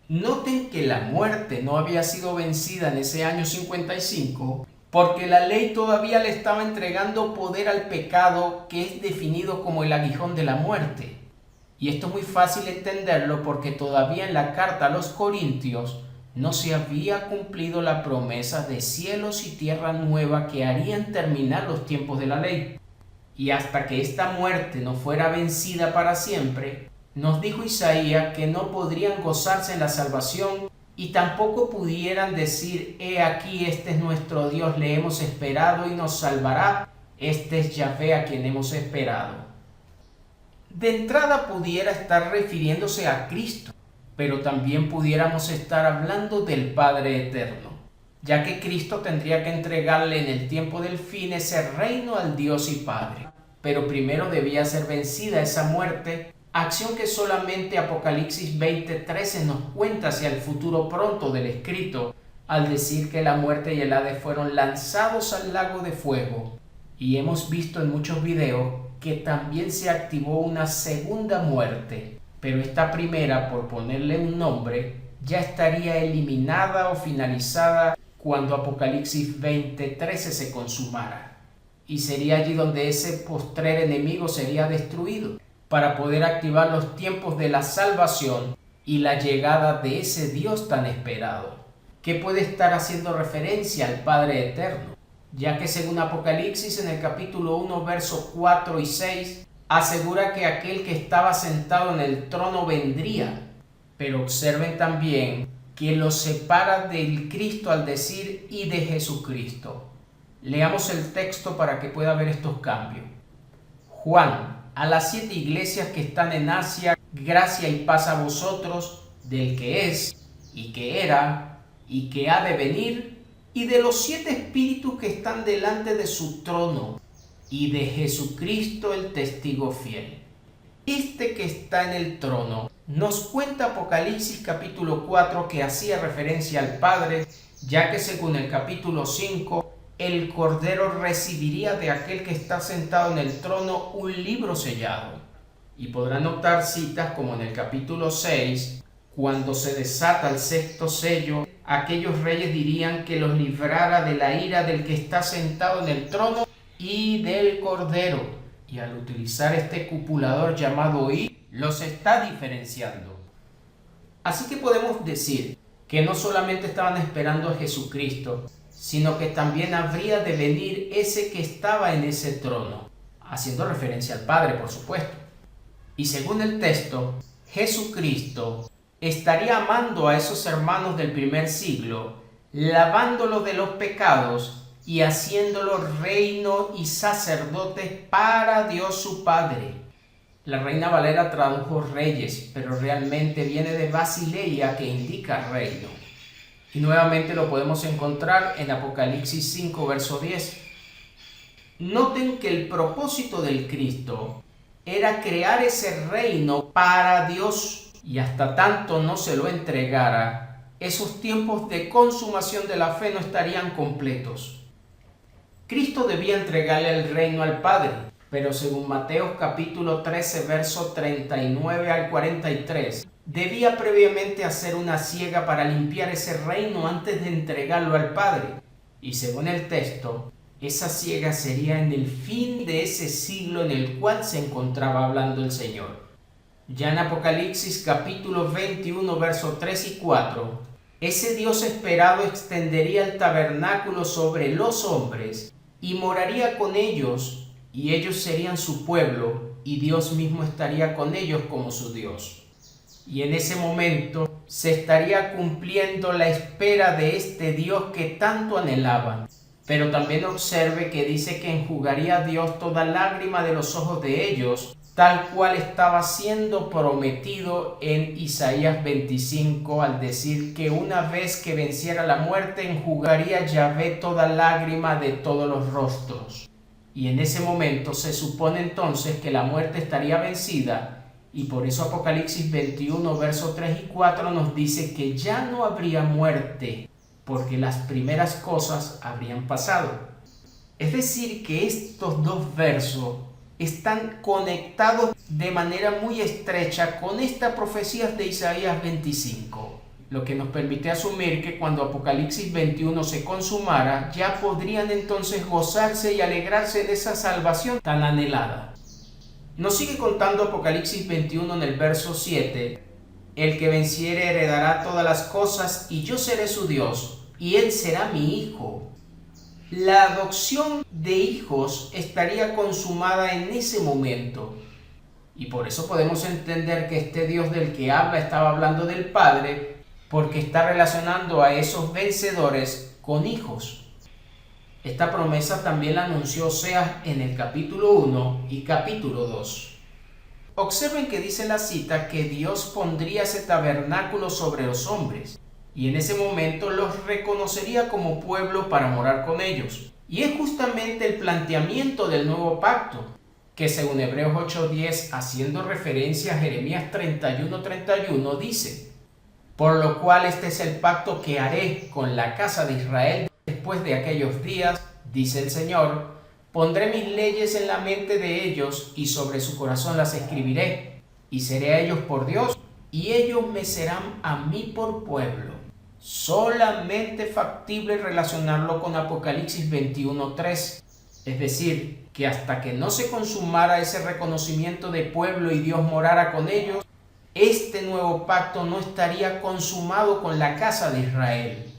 Noten que la muerte no había sido vencida en ese año 55, porque la ley todavía le estaba entregando poder al pecado, que es definido como el aguijón de la muerte. Y esto es muy fácil entenderlo porque todavía en la carta a los Corintios no se había cumplido la promesa de cielos y tierra nueva que harían terminar los tiempos de la ley. Y hasta que esta muerte no fuera vencida para siempre, nos dijo Isaías que no podrían gozarse en la salvación y tampoco pudieran decir: he aquí, este es nuestro Dios, le hemos esperado y nos salvará, este es Yahvé a quien hemos esperado. De entrada pudiera estar refiriéndose a Cristo, pero también pudiéramos estar hablando del Padre Eterno, ya que Cristo tendría que entregarle en el tiempo del fin ese reino al Dios y Padre. Pero primero debía ser vencida esa muerte, acción que solamente Apocalipsis 20:13 nos cuenta hacia el futuro pronto del escrito, al decir que la muerte y el Hades fueron lanzados al lago de fuego. Y hemos visto en muchos videos que también se activó una segunda muerte, pero esta primera, por ponerle un nombre, ya estaría eliminada o finalizada cuando Apocalipsis 20:13 se consumara. Y sería allí donde ese postrer enemigo sería destruido, para poder activar los tiempos de la salvación y la llegada de ese Dios tan esperado, que puede estar haciendo referencia al Padre Eterno, ya que según Apocalipsis en el capítulo 1, versos 4 y 6, asegura que aquel que estaba sentado en el trono vendría, pero observen también que lo separa del Cristo al decir y de Jesucristo. Leamos el texto para que pueda ver estos cambios. Juan: a las 7 iglesias que están en Asia, gracia y paz a vosotros, del que es, y que era, y que ha de venir, y de los 7 espíritus que están delante de su trono, y de Jesucristo el testigo fiel. Este que está en el trono, nos cuenta Apocalipsis capítulo 4 que hacía referencia al Padre, ya que según el capítulo 5, el Cordero recibiría de aquel que está sentado en el trono un libro sellado. Y podrán notar citas como en el capítulo 6, cuando se desata el 6º sello, aquellos reyes dirían que los librara de la ira del que está sentado en el trono y del Cordero. Y al utilizar este copulador llamado I, los está diferenciando. Así que podemos decir que no solamente estaban esperando a Jesucristo, sino que también habría de venir ese que estaba en ese trono, haciendo referencia al Padre, por supuesto. Y según el texto, Jesucristo estaría amando a esos hermanos del primer siglo, lavándolos de los pecados y haciéndolos reino y sacerdotes para Dios su Padre. La Reina Valera tradujo reyes, pero realmente viene de Basileia, que indica reino. Y nuevamente lo podemos encontrar en Apocalipsis 5, verso 10. Noten que el propósito del Cristo era crear ese reino para Dios, y hasta tanto no se lo entregara, esos tiempos de consumación de la fe no estarían completos. Cristo debía entregarle el reino al Padre, pero según Mateo capítulo 13, verso 39 al 43, debía previamente hacer una siega para limpiar ese reino antes de entregarlo al Padre. Y según el texto, esa siega sería en el fin de ese siglo en el cual se encontraba hablando el Señor. Ya en Apocalipsis capítulo 21, verso 3 y 4, ese Dios esperado extendería el tabernáculo sobre los hombres y moraría con ellos, y ellos serían su pueblo, y Dios mismo estaría con ellos como su Dios. Y en ese momento se estaría cumpliendo la espera de este Dios que tanto anhelaban. Pero también observe que dice que enjugaría a Dios toda lágrima de los ojos de ellos, tal cual estaba siendo prometido en Isaías 25 al decir que una vez que venciera la muerte enjugaría Yahvé toda lágrima de todos los rostros. Y en ese momento se supone entonces que la muerte estaría vencida, y por eso Apocalipsis 21 versos 3 y 4 nos dice que ya no habría muerte, porque las primeras cosas habrían pasado. Es decir, que estos dos versos están conectados de manera muy estrecha con estas profecías de Isaías 25, lo que nos permite asumir que cuando Apocalipsis 21 se consumara, ya podrían entonces gozarse y alegrarse de esa salvación tan anhelada. Nos sigue contando Apocalipsis 21 en el verso 7, el que venciere heredará todas las cosas y yo seré su Dios y él será mi hijo. La adopción de hijos estaría consumada en ese momento. Y por eso podemos entender que este Dios del que habla estaba hablando del Padre, porque está relacionando a esos vencedores con hijos. Esta promesa también la anunció Oseas en el capítulo 1 y capítulo 2. Observen que dice la cita que Dios pondría ese tabernáculo sobre los hombres, y en ese momento los reconocería como pueblo para morar con ellos. Y es justamente el planteamiento del nuevo pacto, que según Hebreos 8:10, haciendo referencia a Jeremías 31:31, dice: por lo cual este es el pacto que haré con la casa de Israel después de aquellos días, dice el Señor, pondré mis leyes en la mente de ellos y sobre su corazón las escribiré, y seré a ellos por Dios, y ellos me serán a mí por pueblo. Solamente factible relacionarlo con Apocalipsis 21:3, es decir, que hasta que no se consumara ese reconocimiento de pueblo y Dios morara con ellos, este nuevo pacto no estaría consumado con la casa de Israel.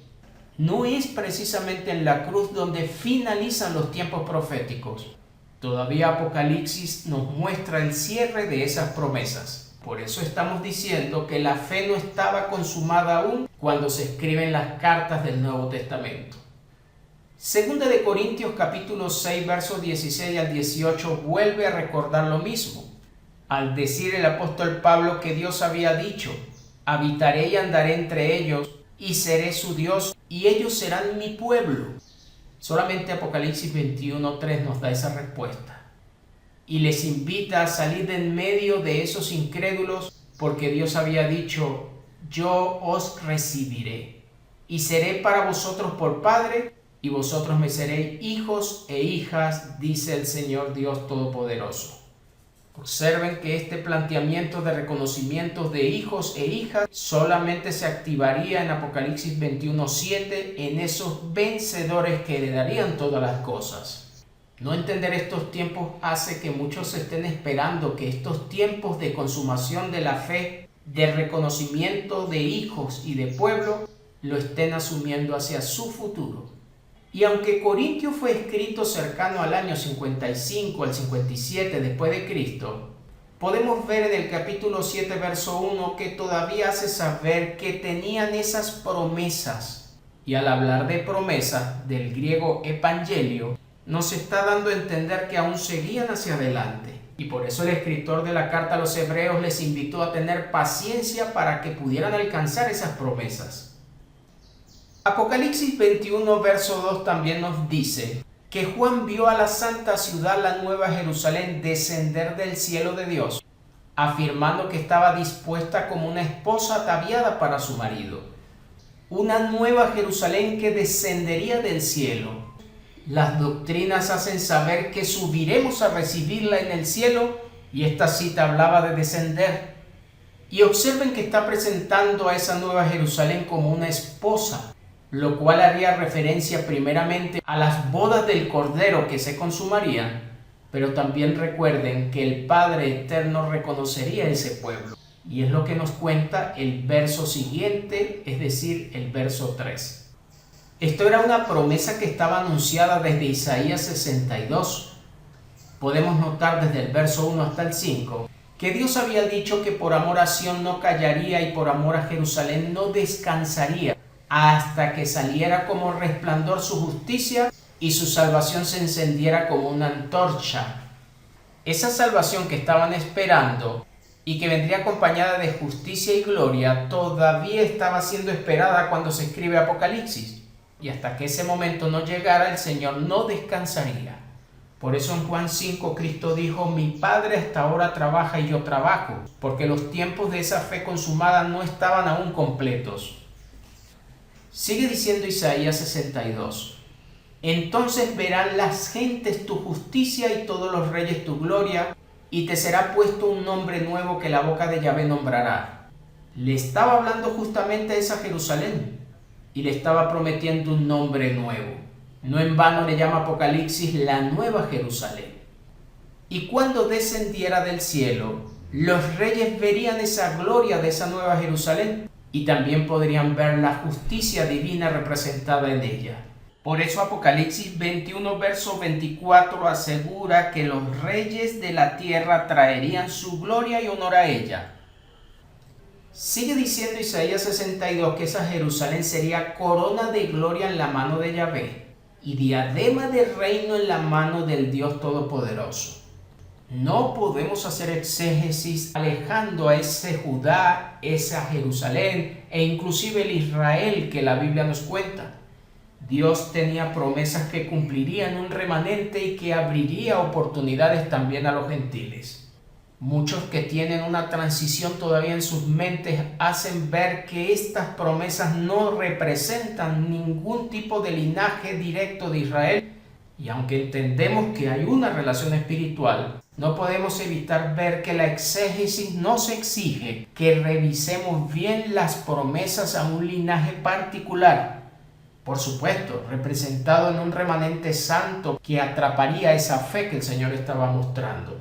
No es precisamente en la cruz donde finalizan los tiempos proféticos. Todavía Apocalipsis nos muestra el cierre de esas promesas. Por eso estamos diciendo que la fe no estaba consumada aún cuando se escriben las cartas del Nuevo Testamento. Segunda de Corintios capítulo 6 versos 16 al 18 vuelve a recordar lo mismo. Al decir el apóstol Pablo que Dios había dicho: habitaré y andaré entre ellos y seré su Dios y ellos serán mi pueblo. Solamente Apocalipsis 21:3 nos da esa respuesta. Y les invita a salir de en medio de esos incrédulos, porque Dios había dicho: yo os recibiré y seré para vosotros por Padre, y vosotros me seréis hijos e hijas, dice el Señor Dios Todopoderoso. Observen que este planteamiento de reconocimiento de hijos e hijas solamente se activaría en Apocalipsis 21:7 en esos vencedores que heredarían todas las cosas. No entender estos tiempos hace que muchos estén esperando que estos tiempos de consumación de la fe, de reconocimiento de hijos y de pueblo, lo estén asumiendo hacia su futuro. Y aunque Corintios fue escrito cercano al año 55 al 57 después de Cristo, podemos ver en el capítulo 7 verso 1 que todavía hace saber que tenían esas promesas. Y al hablar de promesas, del griego evangelio, nos está dando a entender que aún seguían hacia adelante. Y por eso el escritor de la carta a los Hebreos les invitó a tener paciencia para que pudieran alcanzar esas promesas. Apocalipsis 21, verso 2 también nos dice que Juan vio a la santa ciudad, la nueva Jerusalén, descender del cielo de Dios, afirmando que estaba dispuesta como una esposa ataviada para su marido. Una nueva Jerusalén que descendería del cielo. Las doctrinas hacen saber que subiremos a recibirla en el cielo, y esta cita hablaba de descender. Y observen que está presentando a esa nueva Jerusalén como una esposa, lo cual haría referencia primeramente a las bodas del Cordero que se consumarían, pero también recuerden que el Padre Eterno reconocería ese pueblo. Y es lo que nos cuenta el verso siguiente, es decir, el verso 3. Esto era una promesa que estaba anunciada desde Isaías 62. Podemos notar desde el verso 1 hasta el 5 que Dios había dicho que por amor a Sión no callaría y por amor a Jerusalén no descansaría hasta que saliera como resplandor su justicia y su salvación se encendiera como una antorcha. Esa salvación que estaban esperando y que vendría acompañada de justicia y gloria todavía estaba siendo esperada cuando se escribe Apocalipsis. Y hasta que ese momento no llegara, el Señor no descansaría. Por eso en Juan 5 Cristo dijo: mi Padre hasta ahora trabaja y yo trabajo, porque los tiempos de esa fe consumada no estaban aún completos. Sigue diciendo Isaías 62. Entonces verán las gentes tu justicia y todos los reyes tu gloria, y te será puesto un nombre nuevo que la boca de Yahvé nombrará. Le estaba hablando justamente a esa Jerusalén y le estaba prometiendo un nombre nuevo. No en vano le llama Apocalipsis la nueva Jerusalén. Y cuando descendiera del cielo, los reyes verían esa gloria de esa nueva Jerusalén y también podrían ver la justicia divina representada en ella. Por eso Apocalipsis 21, verso 24 asegura que los reyes de la tierra traerían su gloria y honor a ella. Sigue diciendo Isaías 62 que esa Jerusalén sería corona de gloria en la mano de Yahvé y diadema de reino en la mano del Dios Todopoderoso. No podemos hacer exégesis alejando a ese Judá, esa Jerusalén e inclusive el Israel que la Biblia nos cuenta. Dios tenía promesas que cumpliría en un remanente y que abriría oportunidades también a los gentiles. Muchos que tienen una transición todavía en sus mentes hacen ver que estas promesas no representan ningún tipo de linaje directo de Israel. Y aunque entendemos que hay una relación espiritual, no podemos evitar ver que la exégesis nos exige que revisemos bien las promesas a un linaje particular. Por supuesto, representado en un remanente santo que atraparía esa fe que el Señor estaba mostrando.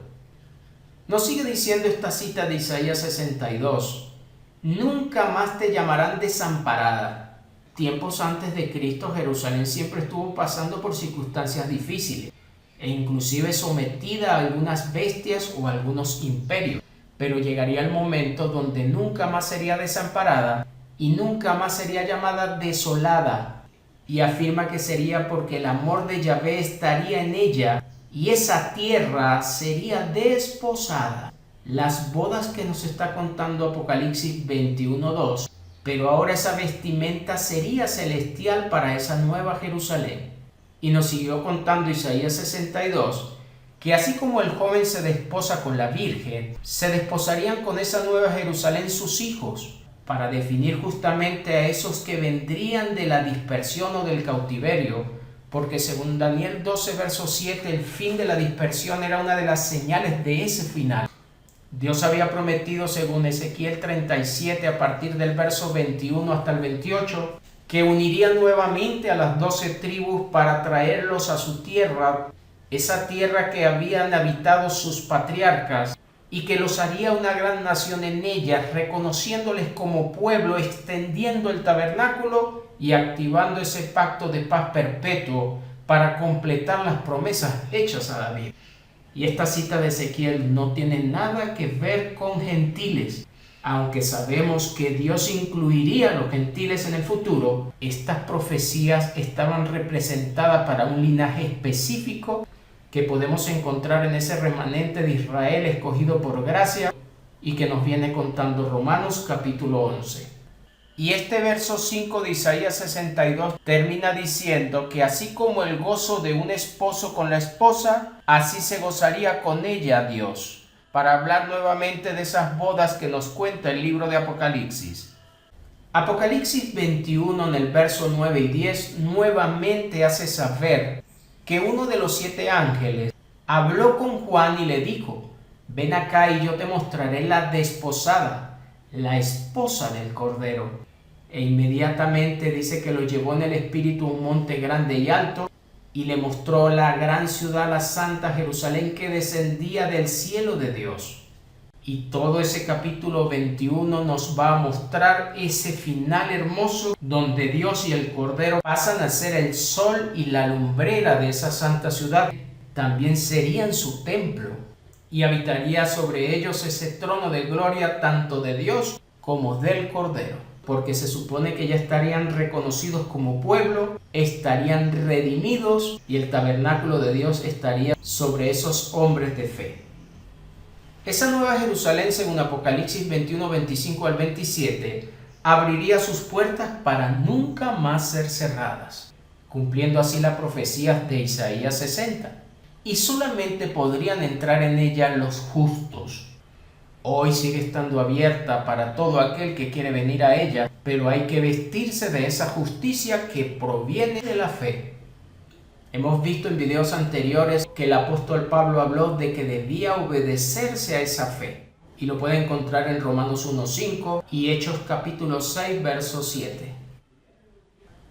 Nos sigue diciendo esta cita de Isaías 62. Nunca más te llamarán desamparada. Tiempos antes de Cristo, Jerusalén siempre estuvo pasando por circunstancias difíciles e inclusive sometida a algunas bestias o a algunos imperios. Pero llegaría el momento donde nunca más sería desamparada y nunca más sería llamada desolada. Y afirma que sería porque el amor de Yahvé estaría en ella y esa tierra sería desposada. Las bodas que nos está contando Apocalipsis 21:2, pero ahora esa vestimenta sería celestial para esa nueva Jerusalén. Y nos siguió contando Isaías 62 que así como el joven se desposa con la Virgen, se desposarían con esa nueva Jerusalén sus hijos, para definir justamente a esos que vendrían de la dispersión o del cautiverio, porque según Daniel 12, verso 7, el fin de la dispersión era una de las señales de ese final. Dios había prometido, según Ezequiel 37, a partir del verso 21 hasta el 28, que uniría nuevamente a las 12 tribus para traerlos a su tierra, esa tierra que habían habitado sus patriarcas, y que los haría una gran nación en ella, reconociéndoles como pueblo, extendiendo el tabernáculo y activando ese pacto de paz perpetuo para completar las promesas hechas a David. Y esta cita de Ezequiel no tiene nada que ver con gentiles. Aunque sabemos que Dios incluiría a los gentiles en el futuro, estas profecías estaban representadas para un linaje específico que podemos encontrar en ese remanente de Israel escogido por gracia y que nos viene contando Romanos capítulo 11. Y este verso 5 de Isaías 62 termina diciendo que así como el gozo de un esposo con la esposa, así se gozaría con ella Dios, para hablar nuevamente de esas bodas que nos cuenta el libro de Apocalipsis. Apocalipsis 21 en el verso 9 y 10 nuevamente hace saber que uno de los 7 ángeles habló con Juan y le dijo: ven acá y yo te mostraré la desposada, la esposa del Cordero. E inmediatamente dice que lo llevó en el espíritu a un monte grande y alto y le mostró la gran ciudad, la santa Jerusalén, que descendía del cielo de Dios. Y todo ese capítulo 21 nos va a mostrar ese final hermoso donde Dios y el Cordero pasan a ser el sol y la lumbrera de esa santa ciudad. También serían su templo y habitaría sobre ellos ese trono de gloria tanto de Dios como del Cordero, porque se supone que ya estarían reconocidos como pueblo, estarían redimidos y el tabernáculo de Dios estaría sobre esos hombres de fe. Esa nueva Jerusalén, según Apocalipsis 21, 25 al 27, abriría sus puertas para nunca más ser cerradas, cumpliendo así la profecía de Isaías 60. Y solamente podrían entrar en ella los justos. Hoy sigue estando abierta para todo aquel que quiere venir a ella, pero hay que vestirse de esa justicia que proviene de la fe. Hemos visto en videos anteriores que el apóstol Pablo habló de que debía obedecerse a esa fe, y lo puede encontrar en Romanos 1:5 y Hechos capítulo 6, verso 7.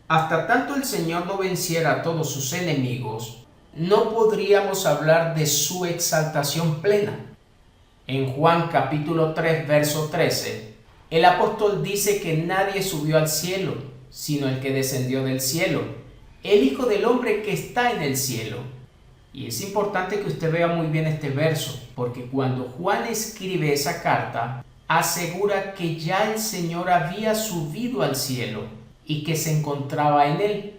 Hasta tanto el Señor no venciera a todos sus enemigos, no podríamos hablar de su exaltación plena. En Juan capítulo 3, verso 13, el apóstol dice que nadie subió al cielo, sino el que descendió del cielo, el Hijo del Hombre que está en el cielo. Y es importante que usted vea muy bien este verso, porque cuando Juan escribe esa carta, asegura que ya el Señor había subido al cielo y que se encontraba en él.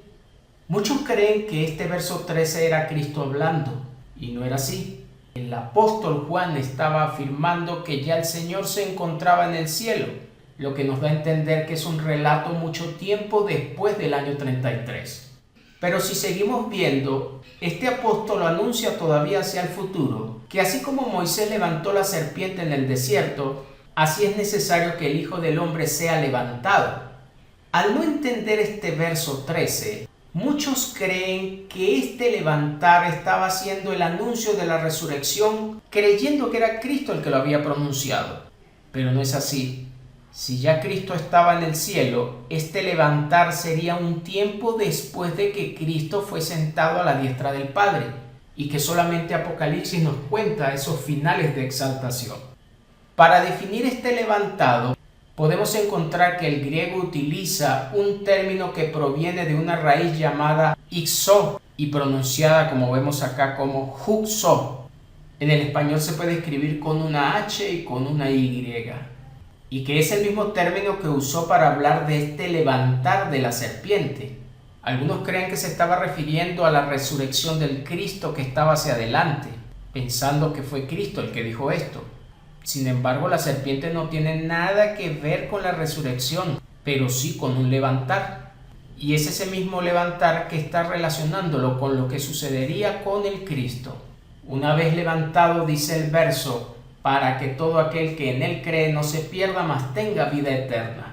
Muchos creen que este verso 13 era Cristo hablando, y no era así. El apóstol Juan estaba afirmando que ya el Señor se encontraba en el cielo, lo que nos da a entender que es un relato mucho tiempo después del año 33. Pero si seguimos viendo, este apóstol anuncia todavía hacia el futuro que así como Moisés levantó la serpiente en el desierto, así es necesario que el Hijo del Hombre sea levantado. Al no entender este verso 13, muchos creen que este levantar estaba haciendo el anuncio de la resurrección, creyendo que era Cristo el que lo había pronunciado. Pero no es así. Si ya Cristo estaba en el cielo, este levantar sería un tiempo después de que Cristo fue sentado a la diestra del Padre, y que solamente Apocalipsis nos cuenta esos finales de exaltación. Para definir este levantado, podemos encontrar que el griego utiliza un término que proviene de una raíz llamada ixo y pronunciada como vemos acá como juxo. En el español se puede escribir con una H y con una Y, y que es el mismo término que usó para hablar de este levantar de la serpiente. Algunos creen que se estaba refiriendo a la resurrección del Cristo que estaba hacia adelante, pensando que fue Cristo el que dijo esto. Sin embargo, la serpiente no tiene nada que ver con la resurrección, pero sí con un levantar. Y es ese mismo levantar que está relacionándolo con lo que sucedería con el Cristo. Una vez levantado, dice el verso, para que todo aquel que en él cree no se pierda, mas tenga vida eterna.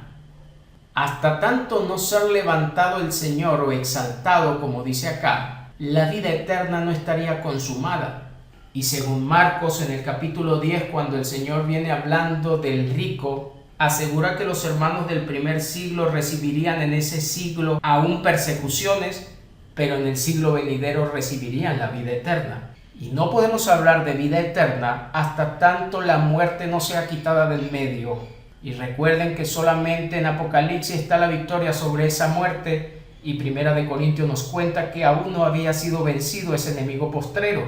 Hasta tanto no ser levantado el Señor o exaltado, como dice acá, la vida eterna no estaría consumada. Y según Marcos en el capítulo 10, cuando el Señor viene hablando del rico, asegura que los hermanos del primer siglo recibirían en ese siglo aún persecuciones, pero en el siglo venidero recibirían la vida eterna. Y no podemos hablar de vida eterna hasta tanto la muerte no sea quitada del medio. Y recuerden que solamente en Apocalipsis está la victoria sobre esa muerte, y Primera de Corintios nos cuenta que aún no había sido vencido ese enemigo postrero.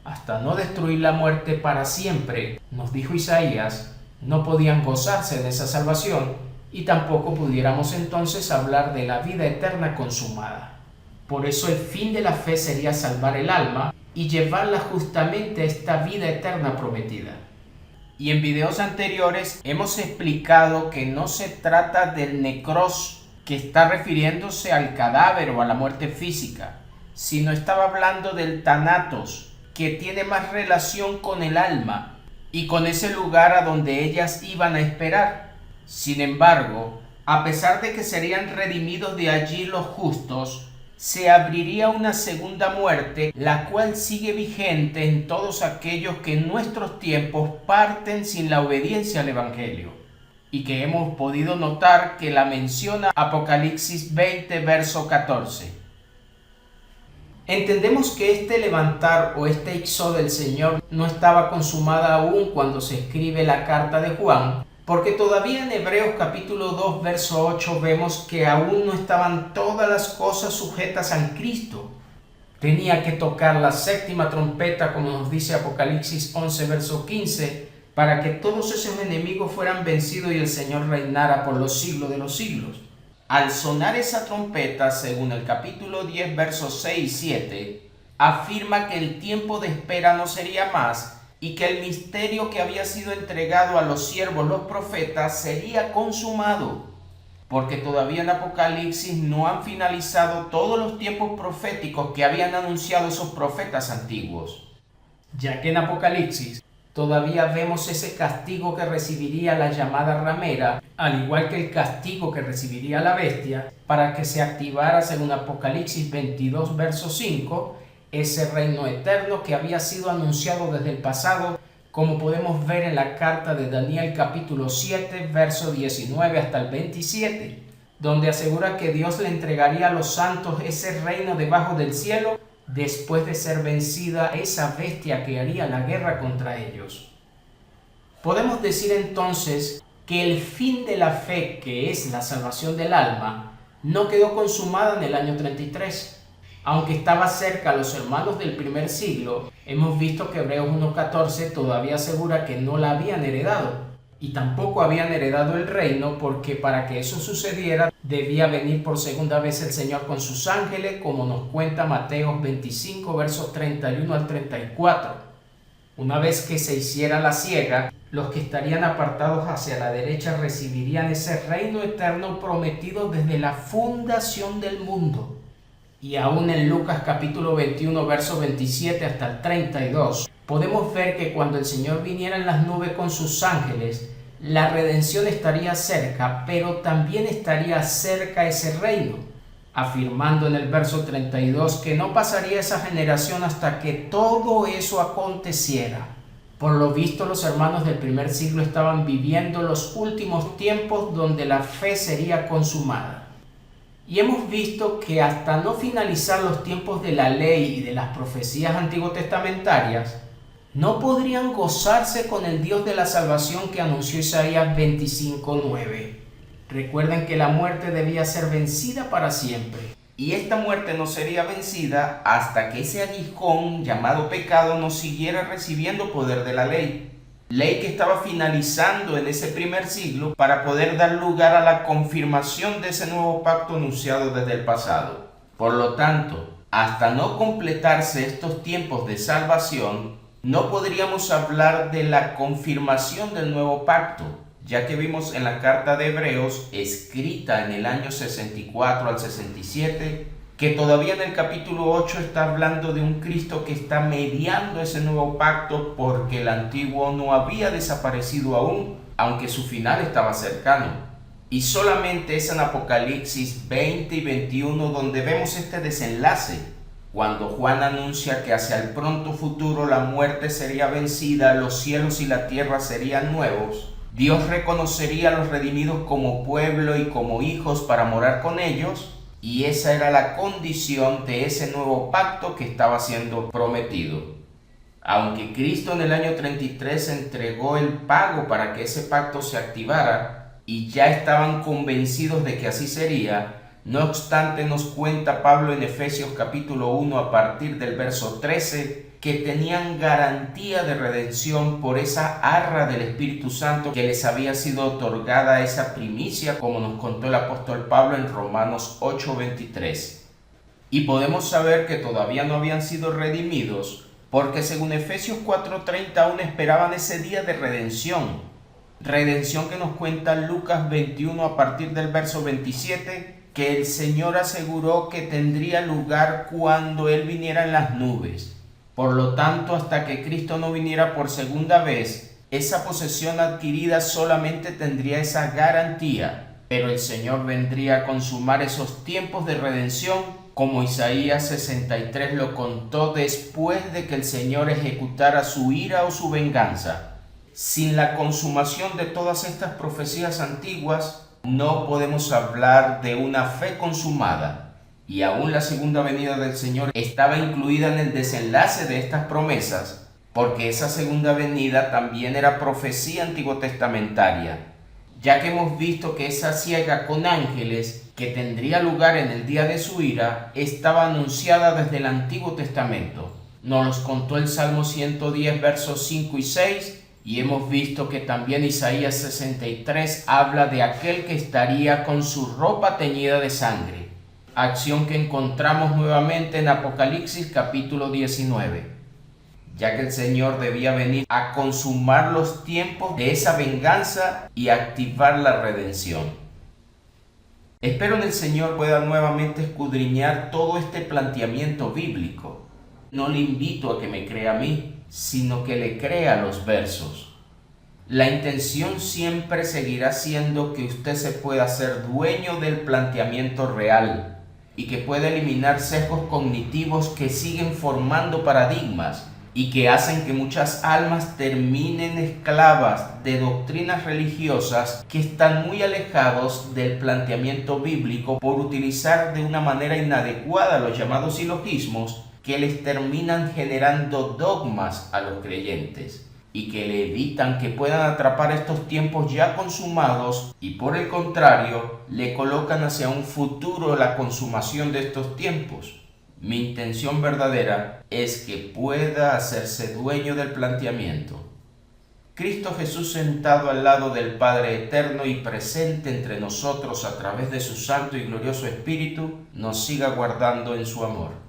Hasta no destruir la muerte para siempre, nos dijo Isaías, no podían gozarse de esa salvación, y tampoco pudiéramos entonces hablar de la vida eterna consumada. Por eso el fin de la fe sería salvar el alma y llevarla justamente a esta vida eterna prometida. Y en videos anteriores hemos explicado que no se trata del necros, que está refiriéndose al cadáver o a la muerte física, sino estaba hablando del thanatos, que tiene más relación con el alma y con ese lugar a donde ellas iban a esperar. Sin embargo, a pesar de que serían redimidos de allí los justos, se abriría una segunda muerte, la cual sigue vigente en todos aquellos que en nuestros tiempos parten sin la obediencia al Evangelio, y que hemos podido notar que la menciona Apocalipsis 20, verso 14. Entendemos que este levantar o este ixo del Señor no estaba consumada aún cuando se escribe la carta de Juan, porque todavía en Hebreos capítulo 2, verso 8 vemos que aún no estaban todas las cosas sujetas al Cristo. Tenía que tocar la séptima trompeta, como nos dice Apocalipsis 11, verso 15, para que todos esos enemigos fueran vencidos y el Señor reinara por los siglos de los siglos. Al sonar esa trompeta, según el capítulo 10, versos 6 y 7, afirma que el tiempo de espera no sería más, y que el misterio que había sido entregado a los siervos, los profetas, sería consumado, porque todavía en Apocalipsis no han finalizado todos los tiempos proféticos que habían anunciado esos profetas antiguos, ya que en Apocalipsis todavía vemos ese castigo que recibiría la llamada ramera, al igual que el castigo que recibiría la bestia, para que se activara, según Apocalipsis 22, verso 5, ese reino eterno que había sido anunciado desde el pasado, como podemos ver en la carta de Daniel capítulo 7, verso 19 hasta el 27, donde asegura que Dios le entregaría a los santos ese reino debajo del cielo después de ser vencida esa bestia que haría la guerra contra ellos. Podemos decir entonces que el fin de la fe, que es la salvación del alma, no quedó consumada en el año 33. Aunque estaba cerca a los hermanos del primer siglo, hemos visto que Hebreos 1.14 todavía asegura que no la habían heredado, y tampoco habían heredado el reino, porque para que eso sucediera debía venir por segunda vez el Señor con sus ángeles, como nos cuenta Mateo 25, versos 31 al 34. Una vez que se hiciera la siega, los que estarían apartados hacia la derecha recibirían ese reino eterno prometido desde la fundación del mundo. Y aún en Lucas capítulo 21, verso 27 hasta el 32, podemos ver que cuando el Señor viniera en las nubes con sus ángeles, la redención estaría cerca, pero también estaría cerca ese reino, afirmando en el verso 32 que no pasaría esa generación hasta que todo eso aconteciera. Por lo visto, los hermanos del primer siglo estaban viviendo los últimos tiempos donde la fe sería consumada. Y hemos visto que hasta no finalizar los tiempos de la ley y de las profecías antiguotestamentarias, no podrían gozarse con el Dios de la salvación que anunció Isaías 25:9. Recuerden que la muerte debía ser vencida para siempre. Y esta muerte no sería vencida hasta que ese aguijón llamado pecado no siguiera recibiendo poder de la ley. Ley que estaba finalizando en ese primer siglo para poder dar lugar a la confirmación de ese nuevo pacto anunciado desde el pasado. Por lo tanto, hasta no completarse estos tiempos de salvación, no podríamos hablar de la confirmación del nuevo pacto, ya que vimos en la carta de Hebreos, escrita en el año 64 al 67, que todavía en el capítulo 8 está hablando de un Cristo que está mediando ese nuevo pacto porque el antiguo no había desaparecido aún, aunque su final estaba cercano. Y solamente es en Apocalipsis 20 y 21 donde vemos este desenlace, cuando Juan anuncia que hacia el pronto futuro la muerte sería vencida, los cielos y la tierra serían nuevos, Dios reconocería a los redimidos como pueblo y como hijos para morar con ellos, y esa era la condición de ese nuevo pacto que estaba siendo prometido. Aunque Cristo en el año 33 entregó el pago para que ese pacto se activara y ya estaban convencidos de que así sería, no obstante nos cuenta Pablo en Efesios capítulo 1 a partir del verso 13 que tenían garantía de redención por esa arra del Espíritu Santo que les había sido otorgada esa primicia, como nos contó el apóstol Pablo en Romanos 8:23. Y podemos saber que todavía no habían sido redimidos porque según Efesios 4:30 aún esperaban ese día de redención. Redención que nos cuenta Lucas 21 a partir del verso 27, que el Señor aseguró que tendría lugar cuando Él viniera en las nubes. Por lo tanto, hasta que Cristo no viniera por segunda vez, esa posesión adquirida solamente tendría esa garantía, pero el Señor vendría a consumar esos tiempos de redención, como Isaías 63 lo contó, después de que el Señor ejecutara su ira o su venganza. Sin la consumación de todas estas profecías antiguas, no podemos hablar de una fe consumada. Y aún la segunda venida del Señor estaba incluida en el desenlace de estas promesas, porque esa segunda venida también era profecía antiguotestamentaria, ya que hemos visto que esa ciega con ángeles, que tendría lugar en el día de su ira, estaba anunciada desde el Antiguo Testamento. Nos los contó el Salmo 110, versos 5 y 6, y hemos visto que también Isaías 63 habla de aquel que estaría con su ropa teñida de sangre, acción que encontramos nuevamente en Apocalipsis capítulo 19, ya que el Señor debía venir a consumar los tiempos de esa venganza y activar la redención. Espero en el Señor pueda nuevamente escudriñar todo este planteamiento bíblico. No le invito a que me crea a mí, sino que le crea los versos. La intención siempre seguirá siendo que usted se pueda hacer dueño del planteamiento real y que pueda eliminar sesgos cognitivos que siguen formando paradigmas y que hacen que muchas almas terminen esclavas de doctrinas religiosas que están muy alejados del planteamiento bíblico por utilizar de una manera inadecuada los llamados silogismos que les terminan generando dogmas a los creyentes y que le evitan que puedan atrapar estos tiempos ya consumados y por el contrario le colocan hacia un futuro la consumación de estos tiempos. Mi intención verdadera es que pueda hacerse dueño del planteamiento. Cristo Jesús sentado al lado del Padre Eterno y presente entre nosotros a través de su Santo y Glorioso Espíritu, nos siga guardando en su amor.